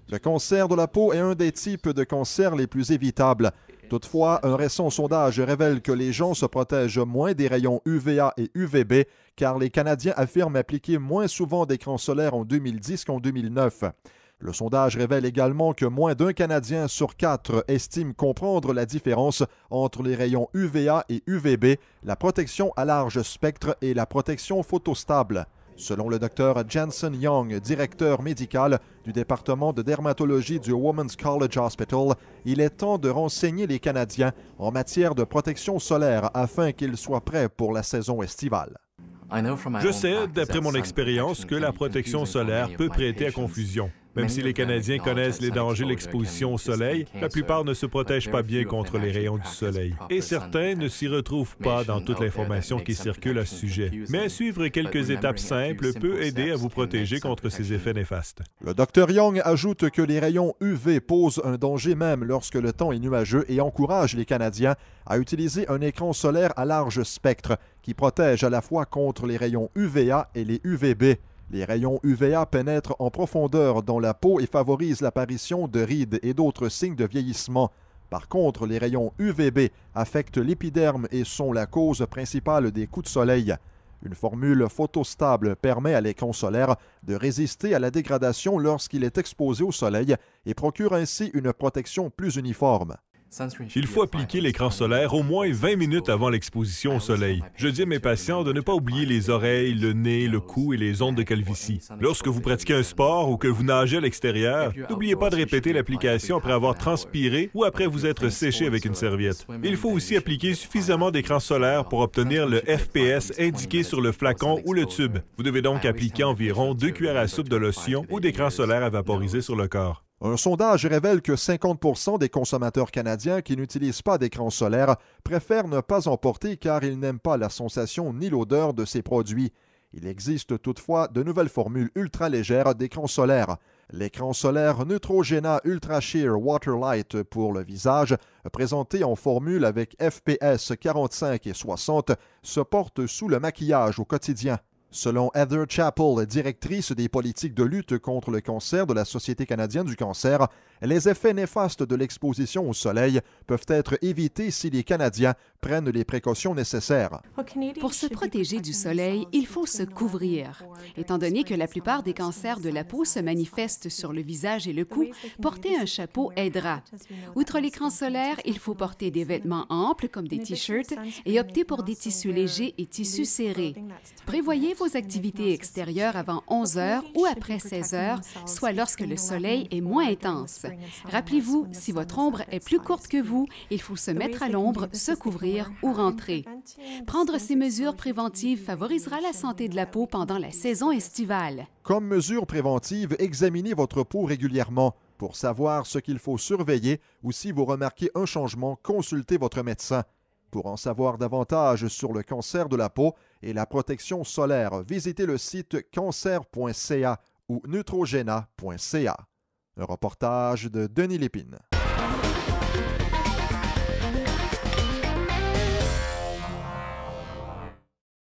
Le cancer de la peau est un des types de cancers les plus évitables. Toutefois, un récent sondage révèle que les gens se protègent moins des rayons UVA et UVB car les Canadiens affirment appliquer moins souvent d'écrans solaires en 2010 qu'en 2009. Le sondage révèle également que moins d'un Canadien sur 4 estime comprendre la différence entre les rayons UVA et UVB, la protection à large spectre et la protection photostable. Selon le Dr Jensen Young, directeur médical du département de dermatologie du Women's College Hospital, il est temps de renseigner les Canadiens en matière de protection solaire afin qu'ils soient prêts pour la saison estivale. Je sais, d'après mon expérience, que la protection solaire peut prêter à confusion. Même si les Canadiens connaissent les dangers de l'exposition au soleil, la plupart ne se protègent pas bien contre les rayons du soleil. Et certains ne s'y retrouvent pas dans toute l'information qui circule à ce sujet. Mais suivre quelques étapes simples peut aider à vous protéger contre ces effets néfastes. Le Dr Young ajoute que les rayons UV posent un danger même lorsque le temps est nuageux et encourage les Canadiens à utiliser un écran solaire à large spectre qui protège à la fois contre les rayons UVA et les UVB. Les rayons UVA pénètrent en profondeur dans la peau et favorisent l'apparition de rides et d'autres signes de vieillissement. Par contre, les rayons UVB affectent l'épiderme et sont la cause principale des coups de soleil. Une formule photostable permet à l'écran solaire de résister à la dégradation lorsqu'il est exposé au soleil et procure ainsi une protection plus uniforme. Il faut appliquer l'écran solaire au moins 20 minutes avant l'exposition au soleil. Je dis à mes patients de ne pas oublier les oreilles, le nez, le cou et les zones de calvitie. Lorsque vous pratiquez un sport ou que vous nagez à l'extérieur, n'oubliez pas de répéter l'application après avoir transpiré ou après vous être séché avec une serviette. Il faut aussi appliquer suffisamment d'écran solaire pour obtenir le FPS indiqué sur le flacon ou le tube. Vous devez donc appliquer environ 2 cuillères à soupe de lotion ou d'écran solaire à vaporiser sur le corps. Un sondage révèle que 50% des consommateurs canadiens qui n'utilisent pas d'écran solaire préfèrent ne pas en porter car ils n'aiment pas la sensation ni l'odeur de ces produits. Il existe toutefois de nouvelles formules ultra légères d'écran solaire. L'écran solaire Neutrogena Ultra Sheer Waterlight pour le visage, présenté en formule avec FPS 45 et 60, se porte sous le maquillage au quotidien. Selon Heather Chappell, directrice des politiques de lutte contre le cancer de la Société canadienne du cancer, les effets néfastes de l'exposition au soleil peuvent être évités si les Canadiens prennent les précautions nécessaires. Pour se protéger du soleil, il faut se couvrir. Étant donné que la plupart des cancers de la peau se manifestent sur le visage et le cou, porter un chapeau aidera. Outre l'écran solaire, il faut porter des vêtements amples comme des t-shirts et opter pour des tissus légers et tissus serrés. Prévoyez vos activités extérieures avant 11 heures ou après 16 heures, soit lorsque le soleil est moins intense. Rappelez-vous, si votre ombre est plus courte que vous, il faut se mettre à l'ombre, se couvrir ou rentrer. Prendre ces mesures préventives favorisera la santé de la peau pendant la saison estivale. Comme mesure préventive, examinez votre peau régulièrement. Pour savoir ce qu'il faut surveiller ou si vous remarquez un changement, consultez votre médecin. Pour en savoir davantage sur le cancer de la peau et la protection solaire, visitez le site cancer.ca ou neutrogena.ca. Un reportage de Denis Lépine.